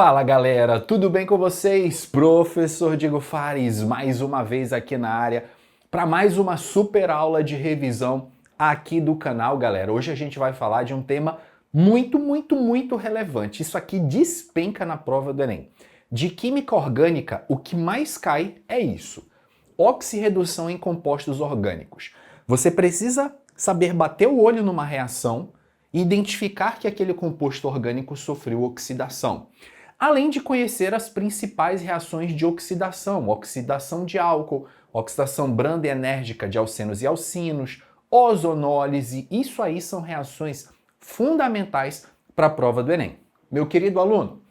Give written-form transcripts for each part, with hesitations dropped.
Fala galera, tudo bem com vocês? Professor Diego Fares, mais uma vez aqui na área para mais uma super aula de revisão aqui do canal, galera. Hoje a gente vai falar de um tema muito relevante. Isso aqui despenca na prova do Enem. De química orgânica, o que mais cai é isso: oxirredução em compostos orgânicos. Você precisa saber bater o olho numa reação e identificar que aquele composto orgânico sofreu oxidação. Além de conhecer as principais reações de oxidação: oxidação de álcool, oxidação branda e enérgica de alcenos e alcinos, ozonólise. Isso aí são reações fundamentais para a prova do Enem. Meu querido aluno,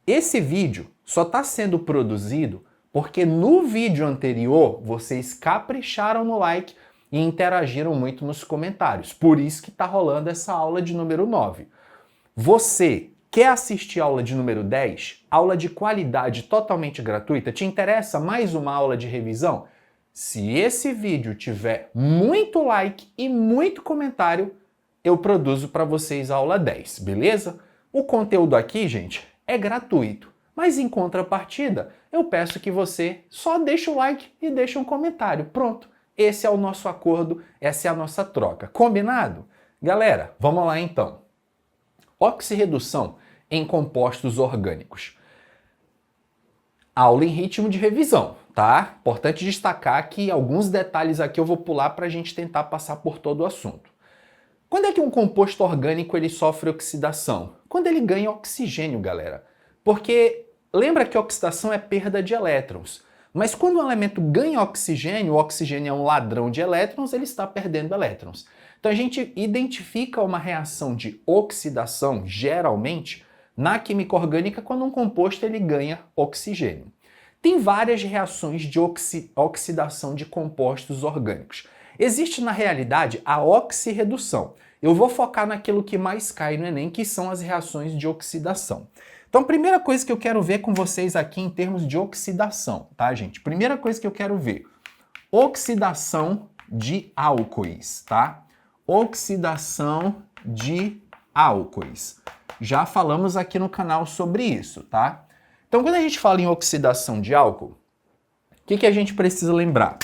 esse vídeo só está sendo produzido porque no vídeo anterior vocês capricharam no like e interagiram muito nos comentários. Por isso que está rolando essa aula de número 9. Você quer assistir a aula de número 10? Aula de qualidade totalmente gratuita? Te interessa mais uma aula de revisão? Se esse vídeo tiver muito like e muito comentário, eu produzo para vocês a aula 10, beleza? O conteúdo aqui, gente, é gratuito, mas em contrapartida, eu peço que você só deixe o like e deixe um comentário. Pronto, esse é o nosso acordo, essa é a nossa troca. Combinado? Galera, vamos lá então. Oxirredução em compostos orgânicos. Aula em ritmo de revisão, tá? Importante destacar que alguns detalhes aqui eu vou pular para a gente tentar passar por todo o assunto. Quando é que um composto orgânico ele sofre oxidação? Quando ele ganha oxigênio, galera. Porque lembra que oxidação é perda de elétrons. Mas quando um elemento ganha oxigênio, o oxigênio é um ladrão de elétrons, ele está perdendo elétrons. Então a gente identifica uma reação de oxidação, geralmente, na química orgânica quando um composto ele ganha oxigênio. Tem várias reações de oxidação de compostos orgânicos. Existe, na realidade, a oxirredução. Eu vou focar naquilo que mais cai no Enem, que são as reações de oxidação. Então, a primeira coisa que eu quero ver com vocês aqui em termos de oxidação, tá, gente? Primeira coisa que eu quero ver: oxidação de álcoois, tá? Oxidação de álcoois. Já falamos aqui no canal sobre isso, tá? Então, quando a gente fala em oxidação de álcool, o que a gente precisa lembrar?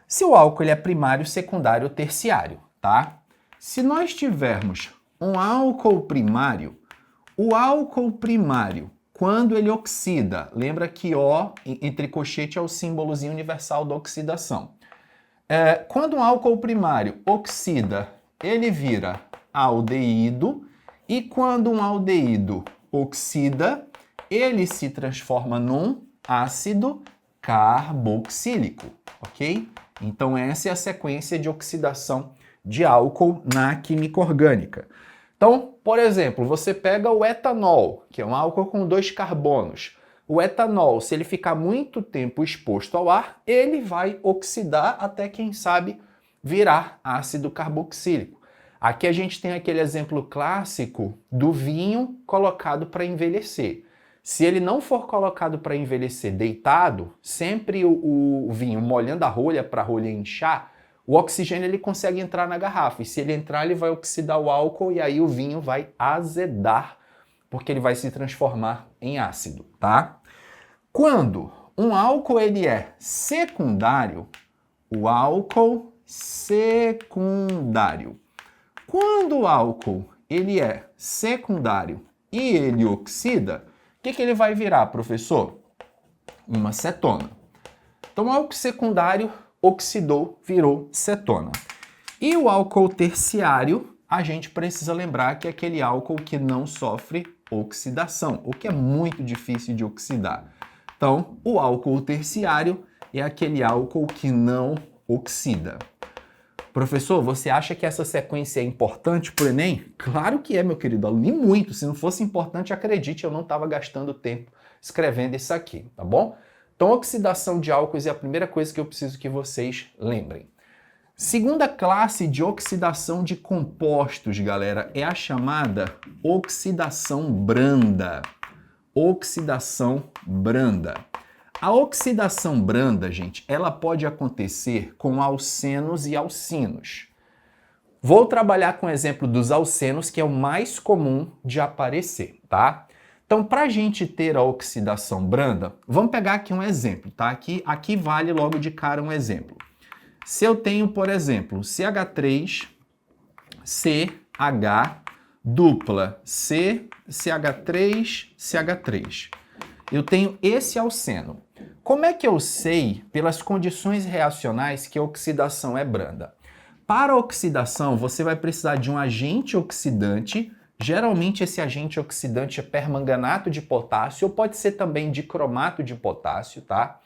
Se o álcool ele é primário, secundário ou terciário, tá? Se nós tivermos um álcool primário, o álcool primário, quando ele oxida, lembra que O, entre colchete, é o símbolozinho universal da oxidação. Quando um álcool primário oxida, ele vira aldeído, e quando um aldeído oxida, ele se transforma num ácido carboxílico, ok? Então essa é a sequência de oxidação de álcool na química orgânica. Então, por exemplo, você pega o etanol, que é um álcool com 2 carbonos. O etanol, se ele ficar muito tempo exposto ao ar, ele vai oxidar até, quem sabe, virar ácido carboxílico. Aqui a gente tem aquele exemplo clássico do vinho colocado para envelhecer. Se ele não for colocado para envelhecer deitado, sempre o vinho molhando a rolha para a rolha inchar, o oxigênio ele consegue entrar na garrafa. E se ele entrar, ele vai oxidar o álcool e aí o vinho vai azedar, porque ele vai se transformar em ácido, tá? Quando um álcool ele é secundário, o álcool secundário. Quando o álcool ele é secundário e ele oxida, o que ele vai virar, professor? Uma cetona. Então, o álcool secundário oxidou, virou cetona. E o álcool terciário, a gente precisa lembrar que é aquele álcool que não sofre oxidação, o que é muito difícil de oxidar. Então, o álcool terciário é aquele álcool que não oxida. Professor, você acha que essa sequência é importante para o Enem? Claro que é, meu querido aluno, e muito. Se não fosse importante, acredite, eu não estava gastando tempo escrevendo isso aqui, tá bom? Então, oxidação de álcoois é a primeira coisa que eu preciso que vocês lembrem. Segunda classe de oxidação de compostos, galera, é a chamada oxidação branda. Oxidação branda. A oxidação branda, gente, ela pode acontecer com alcenos e alcinos. Vou trabalhar com o exemplo dos alcenos, que é o mais comum de aparecer, tá? Então, para a gente ter a oxidação branda, vamos pegar aqui um exemplo, tá? Aqui vale logo de cara um exemplo. Se eu tenho, por exemplo, CH3, CH, dupla CH3, CH3. Eu tenho esse alceno. Como é que eu sei, pelas condições reacionais, que a oxidação é branda? Para a oxidação, você vai precisar de um agente oxidante. Geralmente esse agente oxidante é permanganato de potássio, ou pode ser também dicromato de potássio, tá?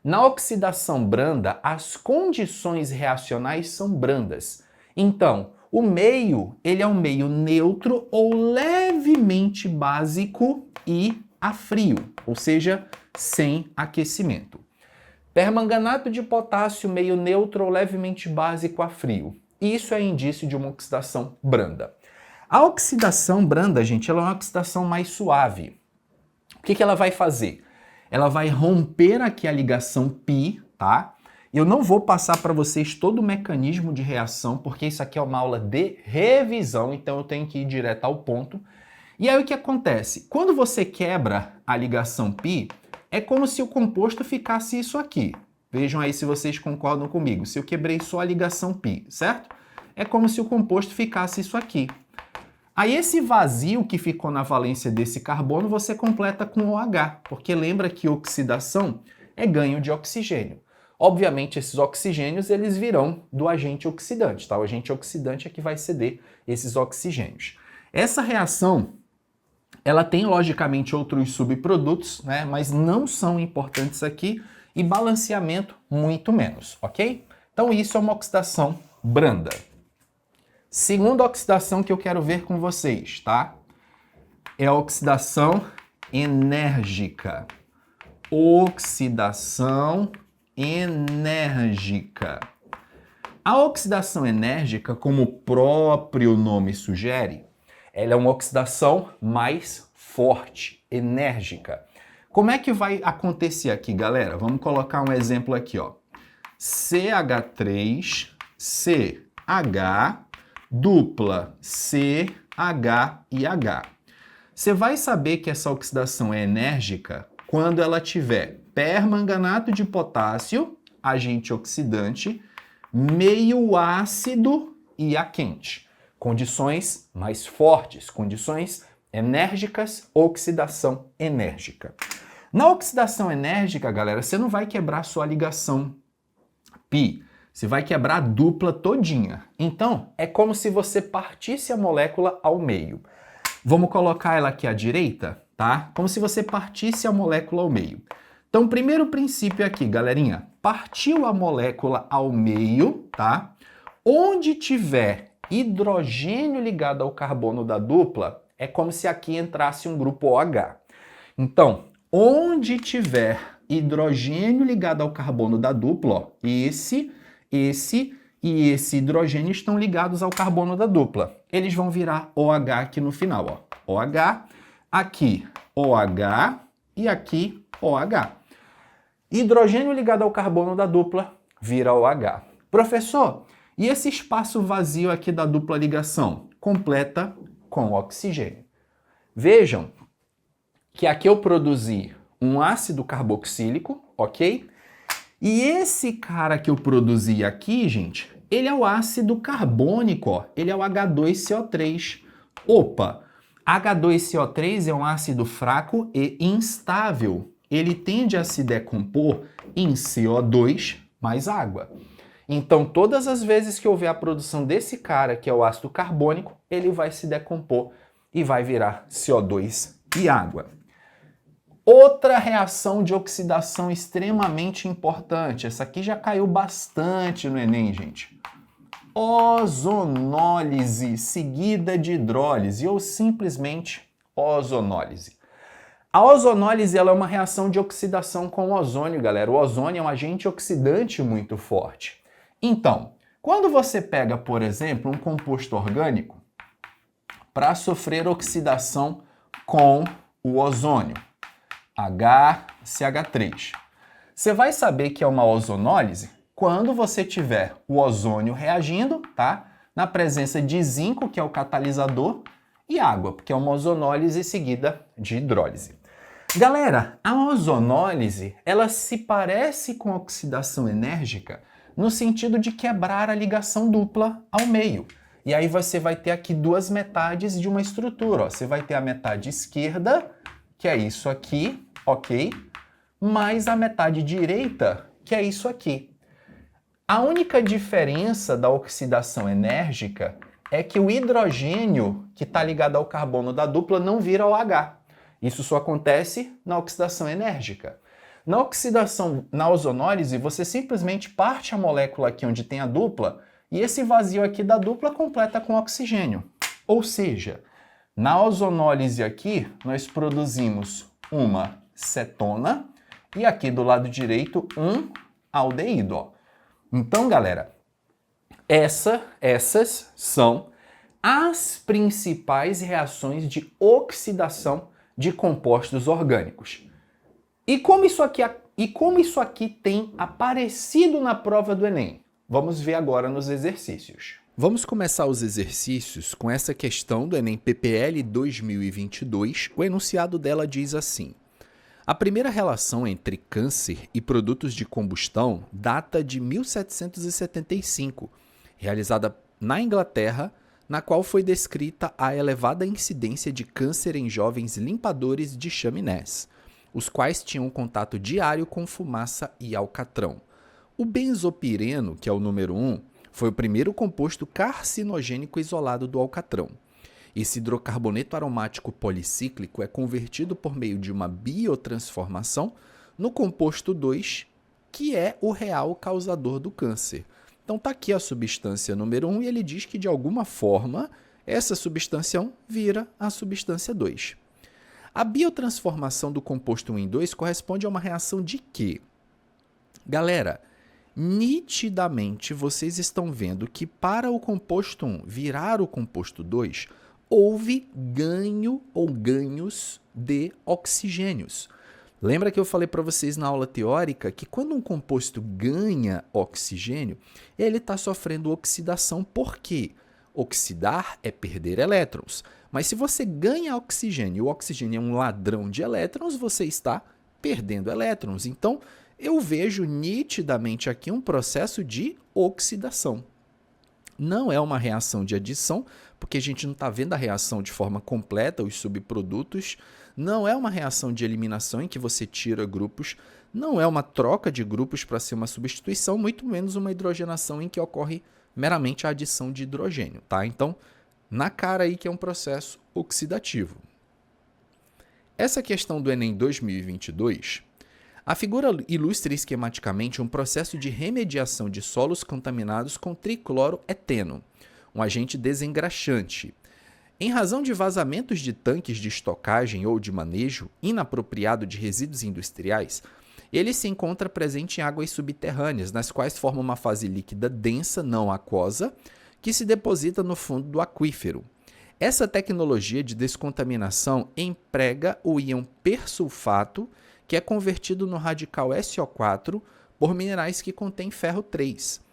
Na oxidação branda, as condições reacionais são brandas. Então, o meio, ele é um meio neutro ou levemente básico e a frio, ou seja, sem aquecimento. Permanganato de potássio, meio neutro ou levemente básico a frio. Isso é indício de uma oxidação branda. A oxidação branda, gente, ela é uma oxidação mais suave. O que ela vai fazer? Ela vai romper aqui a ligação π, tá? Eu não vou passar para vocês todo o mecanismo de reação, porque isso aqui é uma aula de revisão, então eu tenho que ir direto ao ponto. E aí o que acontece? Quando você quebra a ligação π, é como se o composto ficasse isso aqui. Vejam aí se vocês concordam comigo. Se eu quebrei só a ligação π, certo? É como se o composto ficasse isso aqui. Aí esse vazio que ficou na valência desse carbono, você completa com OH, porque lembra que oxidação é ganho de oxigênio. Obviamente, esses oxigênios, eles virão do agente oxidante, tá? O agente oxidante é que vai ceder esses oxigênios. Essa reação, ela tem, logicamente, outros subprodutos, né? Mas não são importantes aqui, e balanceamento muito menos, ok? Então, isso é uma oxidação branda. Segunda oxidação que eu quero ver com vocês, tá? É a oxidação enérgica. Oxidação enérgica. A oxidação enérgica, como o próprio nome sugere, ela é uma oxidação mais forte, enérgica. Como é que vai acontecer aqui, galera? Vamos colocar um exemplo aqui, ó. CH3, CH, dupla CH e H. Você vai saber que essa oxidação é enérgica quando ela tiver permanganato de potássio, agente oxidante, meio ácido e a quente. Condições mais fortes, condições enérgicas, oxidação enérgica. Na oxidação enérgica, galera, você não vai quebrar só a ligação π, você vai quebrar a dupla todinha. Então, é como se você partisse a molécula ao meio. Vamos colocar ela aqui à direita, tá? Como se você partisse a molécula ao meio. Então, o primeiro princípio aqui, galerinha, partiu a molécula ao meio, tá? Onde tiver hidrogênio ligado ao carbono da dupla, é como se aqui entrasse um grupo OH. Então, onde tiver hidrogênio ligado ao carbono da dupla, ó, esse e esse hidrogênio estão ligados ao carbono da dupla. Eles vão virar OH aqui no final, ó. OH, aqui OH e aqui OH. Hidrogênio ligado ao carbono da dupla vira OH. Professor, e esse espaço vazio aqui da dupla ligação? Completa com oxigênio. Vejam que aqui eu produzi um ácido carboxílico, ok? E esse cara que eu produzi aqui, gente, ele é o ácido carbônico, ó. Ele é o H2CO3. Opa, H2CO3 é um ácido fraco e instável. Ele tende a se decompor em CO2 mais água. Então, todas as vezes que houver a produção desse cara, que é o ácido carbônico, ele vai se decompor e vai virar CO2 e água. Outra reação de oxidação extremamente importante. Essa aqui já caiu bastante no Enem, gente. Ozonólise seguida de hidrólise ou simplesmente ozonólise. A ozonólise ela é uma reação de oxidação com o ozônio, galera. O ozônio é um agente oxidante muito forte. Então, quando você pega, por exemplo, um composto orgânico para sofrer oxidação com o ozônio, HCH3, você vai saber que é uma ozonólise quando você tiver o ozônio reagindo, tá? Na presença de zinco, que é o catalisador, e água, porque é uma ozonólise seguida de hidrólise. Galera, a ozonólise, ela se parece com a oxidação enérgica no sentido de quebrar a ligação dupla ao meio. E aí você vai ter aqui duas metades de uma estrutura. Ó. Você vai ter a metade esquerda, que é isso aqui, ok? Mais a metade direita, que é isso aqui. A única diferença da oxidação enérgica é que o hidrogênio que está ligado ao carbono da dupla não vira OH. Isso só acontece na oxidação enérgica. Na ozonólise, você simplesmente parte a molécula aqui onde tem a dupla e esse vazio aqui da dupla completa com oxigênio. Ou seja, na ozonólise aqui, nós produzimos uma cetona e aqui do lado direito um aldeído. Ó. Então, galera, essas são as principais reações de oxidação de compostos orgânicos. E como isso aqui tem aparecido na prova do Enem? Vamos ver agora nos exercícios. Vamos começar os exercícios com essa questão do Enem PPL 2022. O enunciado dela diz assim: a primeira relação entre câncer e produtos de combustão data de 1775, realizada na Inglaterra, na qual foi descrita a elevada incidência de câncer em jovens limpadores de chaminés, os quais tinham contato diário com fumaça e alcatrão. O benzopireno, que é o número 1, foi o primeiro composto carcinogênico isolado do alcatrão. Esse hidrocarboneto aromático policíclico é convertido por meio de uma biotransformação no composto 2, que é o real causador do câncer. Então está aqui a substância número 1 e ele diz que de alguma forma essa substância 1 vira a substância 2. A biotransformação do composto 1 em 2 corresponde a uma reação de quê? Galera, nitidamente vocês estão vendo que para o composto 1 virar o composto 2, houve ganho ou ganhos de oxigênios. Lembra que eu falei para vocês na aula teórica que quando um composto ganha oxigênio, ele está sofrendo oxidação. Por quê? Oxidar é perder elétrons. Mas se você ganha oxigênio e o oxigênio é um ladrão de elétrons, você está perdendo elétrons. Então, eu vejo nitidamente aqui um processo de oxidação. Não é uma reação de adição, porque a gente não está vendo a reação de forma completa, os subprodutos. Não é uma reação de eliminação em que você tira grupos. Não é uma troca de grupos para ser uma substituição, muito menos uma hidrogenação em que ocorre meramente a adição de hidrogênio. Tá? Então, na cara aí que é um processo oxidativo. Essa questão do Enem 2022... a figura ilustra esquematicamente um processo de remediação de solos contaminados com tricloroeteno, um agente desengraxante. Em razão de vazamentos de tanques de estocagem ou de manejo inapropriado de resíduos industriais, ele se encontra presente em águas subterrâneas, nas quais forma uma fase líquida densa, não aquosa, que se deposita no fundo do aquífero. Essa tecnologia de descontaminação emprega o íon persulfato, que é convertido no radical SO4 por minerais que contêm ferro 3.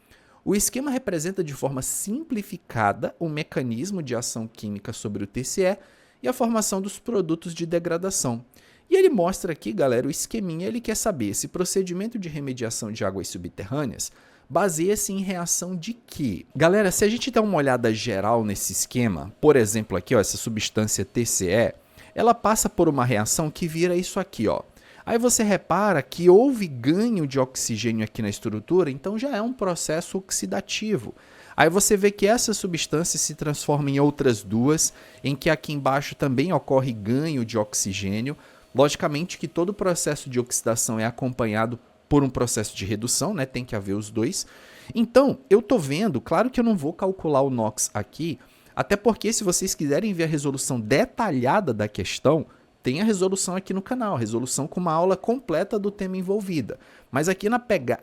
O esquema representa de forma simplificada o mecanismo de ação química sobre o TCE e a formação dos produtos de degradação. E ele mostra aqui, galera, o esqueminha. Ele quer saber se procedimento de remediação de águas subterrâneas baseia-se em reação de quê? Galera, se a gente der uma olhada geral nesse esquema, por exemplo aqui, ó, essa substância TCE, ela passa por uma reação que vira isso aqui, ó. Aí você repara que houve ganho de oxigênio aqui na estrutura, então já é um processo oxidativo. Aí você vê que essa substância se transforma em outras duas, em que aqui embaixo também ocorre ganho de oxigênio. Logicamente que todo processo de oxidação é acompanhado por um processo de redução, né? Tem que haver os dois. Então, eu estou vendo, claro que eu não vou calcular o NOx aqui, até porque se vocês quiserem ver a resolução detalhada da questão, tem a resolução aqui no canal, a resolução com uma aula completa do tema envolvida. Mas aqui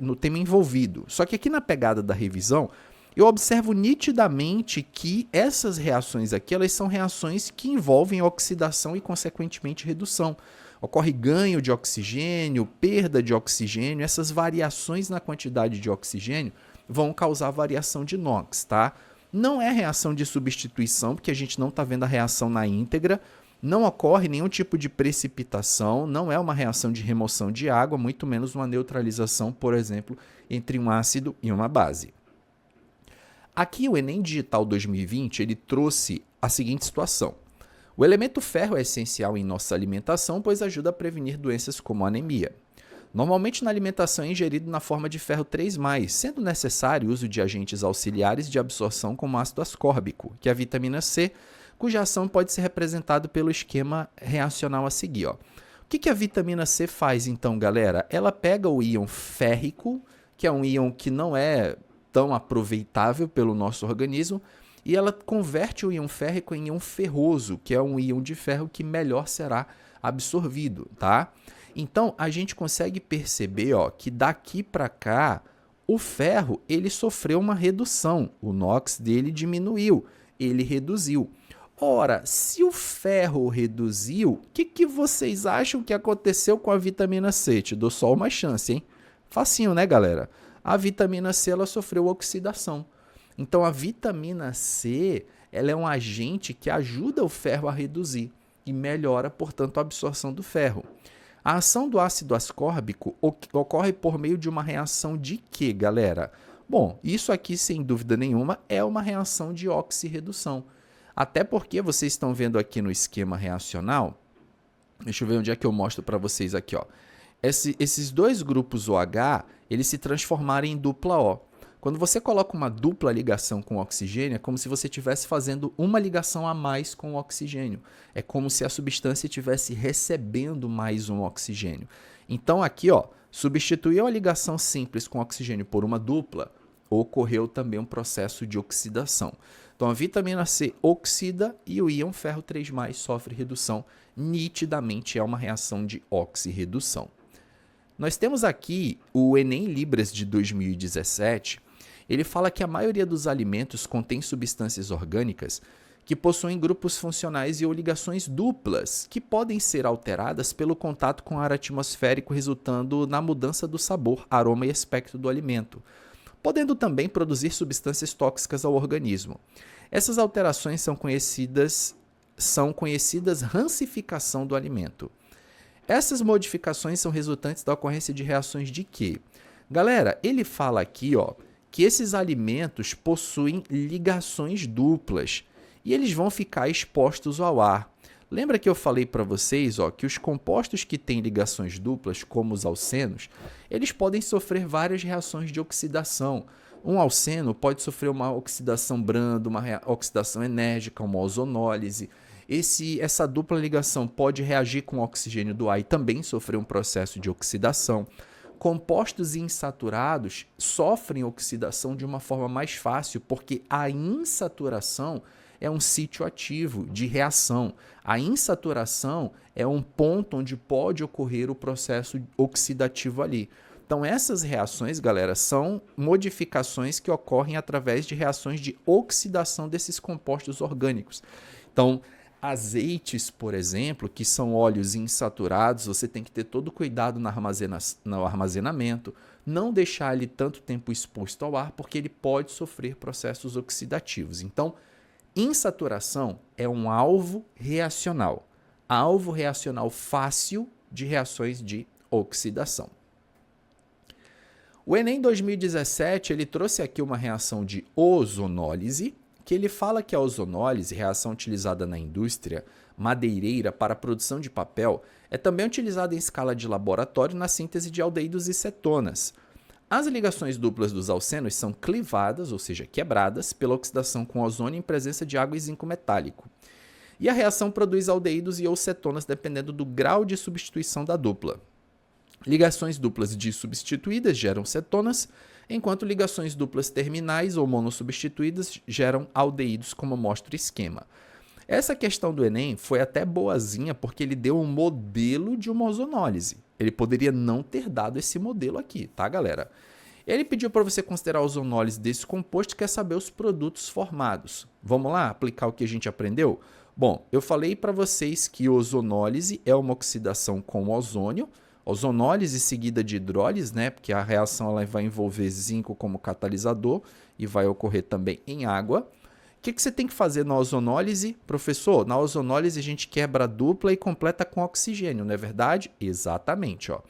no tema envolvido, só que aqui na pegada da revisão, eu observo nitidamente que essas reações aqui, elas são reações que envolvem oxidação e, consequentemente, redução. Ocorre ganho de oxigênio, perda de oxigênio, essas variações na quantidade de oxigênio vão causar variação de NOx, tá? Não é reação de substituição, porque a gente não está vendo a reação na íntegra. Não ocorre nenhum tipo de precipitação, não é uma reação de remoção de água, muito menos uma neutralização, por exemplo, entre um ácido e uma base. Aqui o Enem Digital 2020 ele trouxe a seguinte situação. O elemento ferro é essencial em nossa alimentação, pois ajuda a prevenir doenças como a anemia. Normalmente na alimentação é ingerido na forma de ferro 3+, sendo necessário o uso de agentes auxiliares de absorção como ácido ascórbico, que é a vitamina C, cuja ação pode ser representada pelo esquema reacional a seguir. Ó. O que a vitamina C faz então, galera? Ela pega o íon férrico, que é um íon que não é tão aproveitável pelo nosso organismo, e ela converte o íon férrico em íon ferroso, que é um íon de ferro que melhor será absorvido, tá? Então, a gente consegue perceber, ó, que daqui para cá, o ferro ele sofreu uma redução, o NOx dele diminuiu, ele reduziu. Ora, se o ferro reduziu, o que vocês acham que aconteceu com a vitamina C? Te dou só uma chance, hein? Facinho, né, galera? A vitamina C ela sofreu oxidação. Então, a vitamina C ela é um agente que ajuda o ferro a reduzir e melhora, portanto, a absorção do ferro. A ação do ácido ascórbico ocorre por meio de uma reação de quê, galera? Bom, isso aqui, sem dúvida nenhuma, é uma reação de oxirredução. Até porque vocês estão vendo aqui no esquema reacional, deixa eu ver onde é que eu mostro para vocês aqui, ó. Esses dois grupos OH, eles se transformaram em dupla O. Quando você coloca uma dupla ligação com oxigênio, é como se você estivesse fazendo uma ligação a mais com o oxigênio. É como se a substância estivesse recebendo mais um oxigênio. Então aqui, ó, substituiu a ligação simples com oxigênio por uma dupla, ocorreu também um processo de oxidação. Então a vitamina C oxida e o íon ferro 3+, sofre redução. Nitidamente é uma reação de oxirredução. Nós temos aqui o Enem Libras de 2017, ele fala que a maioria dos alimentos contém substâncias orgânicas que possuem grupos funcionais e ou ligações duplas, que podem ser alteradas pelo contato com o ar atmosférico, resultando na mudança do sabor, aroma e aspecto do alimento, podendo também produzir substâncias tóxicas ao organismo. Essas alterações são conhecidas rancificação do alimento. Essas modificações são resultantes da ocorrência de reações de quê? Galera, ele fala aqui, ó, que esses alimentos possuem ligações duplas e eles vão ficar expostos ao ar. Lembra que eu falei para vocês, ó, que os compostos que têm ligações duplas, como os alcenos, eles podem sofrer várias reações de oxidação. Um alceno pode sofrer uma oxidação branda, uma oxidação enérgica, uma ozonólise. Essa dupla ligação pode reagir com o oxigênio do ar e também sofrer um processo de oxidação. Compostos insaturados sofrem oxidação de uma forma mais fácil, porque a insaturação é um sítio ativo de reação. A insaturação é um ponto onde pode ocorrer o processo oxidativo ali. Então, essas reações, galera, são modificações que ocorrem através de reações de oxidação desses compostos orgânicos. Então, azeites, por exemplo, que são óleos insaturados, você tem que ter todo cuidado no armazenamento, não deixar ele tanto tempo exposto ao ar, porque ele pode sofrer processos oxidativos. Então, insaturação é um alvo reacional fácil de reações de oxidação. O Enem 2017 ele trouxe aqui uma reação de ozonólise, que ele fala que a ozonólise, reação utilizada na indústria madeireira para a produção de papel, é também utilizada em escala de laboratório na síntese de aldeídos e cetonas. As ligações duplas dos alcenos são clivadas, ou seja, quebradas, pela oxidação com ozônio em presença de água e zinco metálico. E a reação produz aldeídos e ou cetonas dependendo do grau de substituição da dupla. Ligações duplas dissubstituídas geram cetonas, enquanto ligações duplas terminais ou monossubstituídas geram aldeídos, como mostra o esquema. Essa questão do Enem foi até boazinha porque ele deu um modelo de uma ozonólise. Ele poderia não ter dado esse modelo aqui, tá, galera? Ele pediu para você considerar a ozonólise desse composto, quer saber os produtos formados. Vamos lá aplicar o que a gente aprendeu? Bom, eu falei para vocês que ozonólise é uma oxidação com ozônio, ozonólise seguida de hidrólise, né? Porque a reação ela vai envolver zinco como catalisador e vai ocorrer também em água. que você tem que fazer na ozonólise? Professor, na ozonólise a gente quebra a dupla e completa com oxigênio, não é verdade? Exatamente, ó.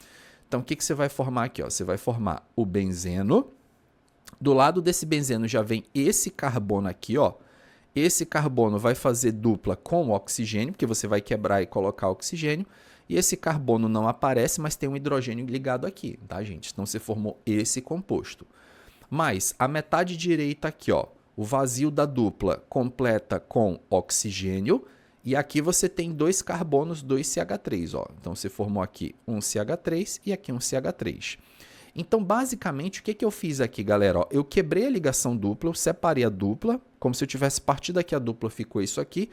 Então, o que você vai formar aqui? Ó? Você vai formar o benzeno. Do lado desse benzeno já vem esse carbono aqui, ó. Esse carbono vai fazer dupla com o oxigênio, porque você vai quebrar e colocar oxigênio. E esse carbono não aparece, mas tem um hidrogênio ligado aqui, tá, gente? Então, você formou esse composto. Mas a metade direita aqui, ó, o vazio da dupla completa com oxigênio. E aqui você tem dois carbonos, 2CH3. Ó. Então, você formou aqui um CH3 e aqui um CH3. Então, basicamente, o que eu fiz aqui, galera? Ó, eu quebrei a ligação dupla, eu separei a dupla, como se eu tivesse partido aqui a dupla, ficou isso aqui.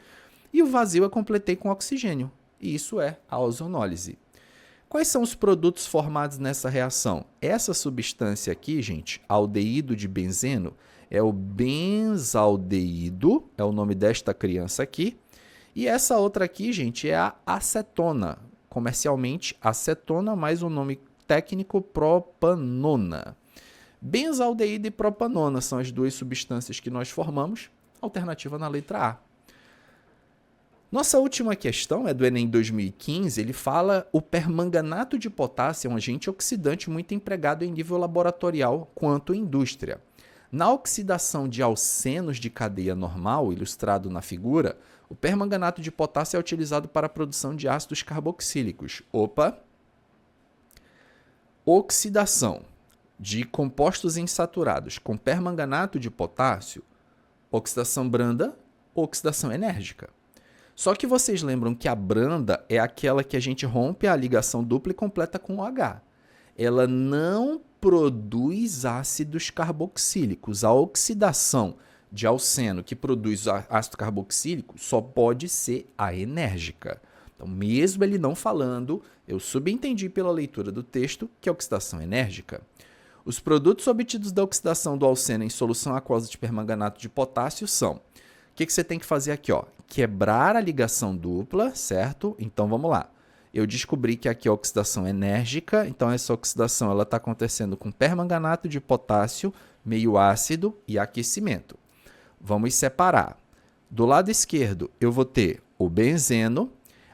E o vazio eu completei com oxigênio. E isso é a ozonólise. Quais são os produtos formados nessa reação? Essa substância aqui, gente, aldeído de benzeno, é o benzaldeído, é o nome desta criança aqui. E essa outra aqui, gente, é a acetona. Comercialmente, acetona, mais um nome técnico, propanona. Benzaldeído e propanona são as duas substâncias que nós formamos. Alternativa na letra A. Nossa última questão é do Enem 2015. Ele fala o permanganato de potássio é um agente oxidante muito empregado em nível laboratorial quanto indústria. Na oxidação de alcenos de cadeia normal, ilustrado na figura, o permanganato de potássio é utilizado para a produção de ácidos carboxílicos. Opa! Oxidação de compostos insaturados com permanganato de potássio, oxidação branda ou oxidação enérgica. Só que vocês lembram que a branda é aquela que a gente rompe a ligação dupla e completa com OH. Ela não produz ácidos carboxílicos. A oxidação de alceno que produz ácido carboxílico só pode ser a enérgica. Então, mesmo ele não falando, eu subentendi pela leitura do texto que é oxidação enérgica. Os produtos obtidos da oxidação do alceno em solução aquosa de permanganato de potássio são... O que você tem que fazer aqui? Ó? Quebrar a ligação dupla, certo? Então, vamos lá. Eu descobri que aqui é oxidação enérgica, então essa oxidação está acontecendo com permanganato de potássio, meio ácido e aquecimento. Vamos separar. Do lado esquerdo, eu vou ter o benzeno.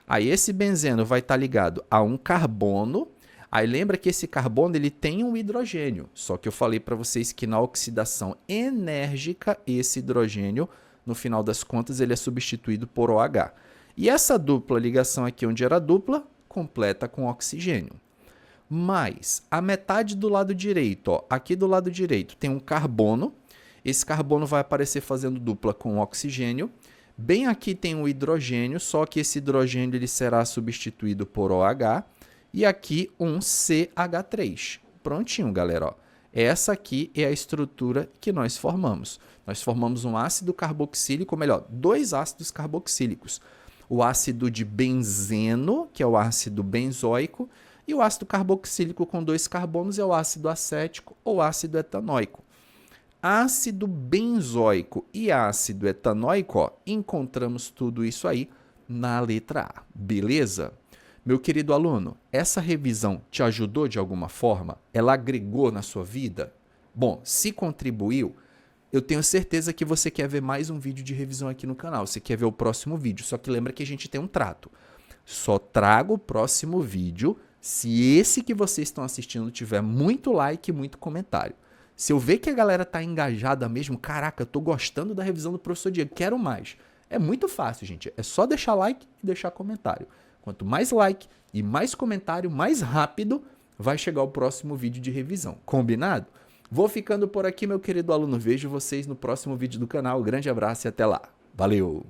Aí esse benzeno vai estar ligado a um carbono. Aí lembra que esse carbono ele tem um hidrogênio. Só que eu falei para vocês que na oxidação enérgica, esse hidrogênio, no final das contas, ele é substituído por OH. E essa dupla ligação aqui, onde era dupla, completa com oxigênio. Mas a metade do lado direito, ó, aqui do lado direito, tem um carbono. Esse carbono vai aparecer fazendo dupla com oxigênio. Bem aqui tem um hidrogênio, só que esse hidrogênio ele será substituído por OH. E aqui um CH3. Prontinho, galera. Ó. Essa aqui é a estrutura que nós formamos. Nós formamos um ácido carboxílico, ou melhor, dois ácidos carboxílicos. O ácido de benzeno, que é o ácido benzoico, e o ácido carboxílico com dois carbonos é o ácido acético ou ácido etanóico. Ácido benzoico e ácido etanóico, ó, encontramos tudo isso aí na letra A, beleza? Meu querido aluno, essa revisão te ajudou de alguma forma? Ela agregou na sua vida? Bom, se contribuiu, eu tenho certeza que você quer ver mais um vídeo de revisão aqui no canal. Você quer ver o próximo vídeo, só que lembra que a gente tem um trato. Só trago o próximo vídeo se esse que vocês estão assistindo tiver muito like e muito comentário. Se eu ver que a galera tá engajada mesmo, caraca, eu tô gostando da revisão do professor Diego, quero mais. É muito fácil, gente. É só deixar like e deixar comentário. Quanto mais like e mais comentário, mais rápido vai chegar o próximo vídeo de revisão. Combinado? Vou ficando por aqui, meu querido aluno. Vejo vocês no próximo vídeo do canal. Grande abraço e até lá. Valeu!